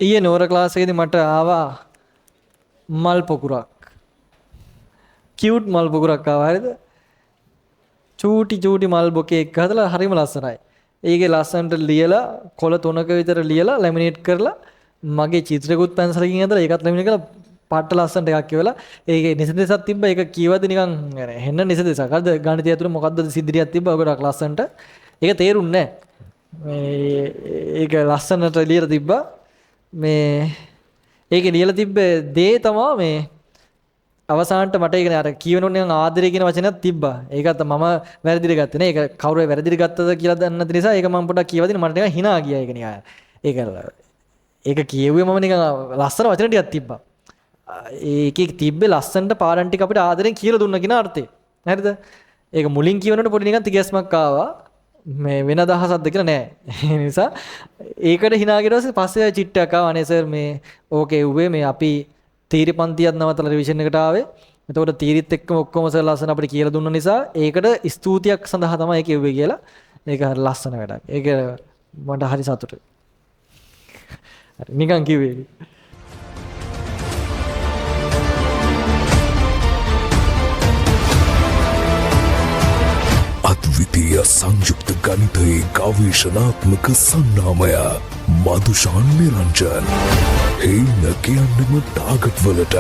ඊයේ නෝර ක්ලාස් එකේදී මට ආවා මල් පොකුරක්. කියුට් මල් පොකුරක් ආවා හරිද? චූටි මල් බොකේ එක හදලා හරිම ලස්සනයි. ඒකේ ලස්සනට ලියලා කොළ 3ක විතර ලියලා ලැමිනේට් කරලා මගේ චිත්‍රකුත් පැන්සලකින් ඇදලා ඒකත් ලැමිනේට් කරලා පාට ලස්සනට එකක් කියවලා ඒකේ නිසදෙසක් තිබ්බා. ඒක කියවද නිකන් හෙන්න නිසදෙසක්. හරිද? ගණිතය ඇතුලේ මොකද්ද සිද්ධියක් තිබ්බා. ඔකට ලස්සනට. ඒක තේරුන්නේ නැහැ. ඒක ලස්සනට ලියලා තිබ්බා. ඒකේ ලියලා තිබ්බ දේ තමයි මේ අවසානට මට ඒක අර කියවනෝනේ ආදරය කියන වචනයක් තිබ්බා. ඒකත් මම වැරදිට ගත්තේ නේ. ඒක කවුරු වැරදිට ගත්තද කියලා දන්නේ නැති නිසා ඒක මම පොඩ්ඩක් කියවදින මට නිකන් hina ගියා ඒක නිකන්. ඒක කියෙව්වේ මම නිකන් ලස්සන වචන ටිකක් තිබ්බා. ඒකේ තිබ්බේ ලස්සනට පාඩම් ටික අපිට ආදරෙන් කියලා දුන්න කියන අර්ථය. හරිද? ඒක මුලින් කියවනකොට පොඩි නිකන් තිගැස්මක් ආවා. මේ වෙන දහසක්ද කියලා නෑ. ඒ නිසා ඒකට hina ගියට පස්සේ චිට්ටයක් ආවා. අනේ සර් මේ ඕකේ උවේ මේ අපි තීරි පන්තියක් නවත්තලා රිවිෂන් එකට ආවේ. එතකොට තීරිත් එක්කම ඔක්කොම සර් ලස්සන අපිට කියලා දුන්න නිසා ඒකට ස්තුතියක් සඳහා තමයි ඒක එව්වේ කියලා. ඒක හරි ලස්සන වැඩක්. ඒක මට හරි සතුටුයි. හරි නිකන් කිව්වේ. අද්විතීය සංයුක්ත ගණිතයේ ගවේෂණාත්මක සංනාමය මදුෂාන් නිරංජන්. හේන කියන්නෙම ටාගට් වලට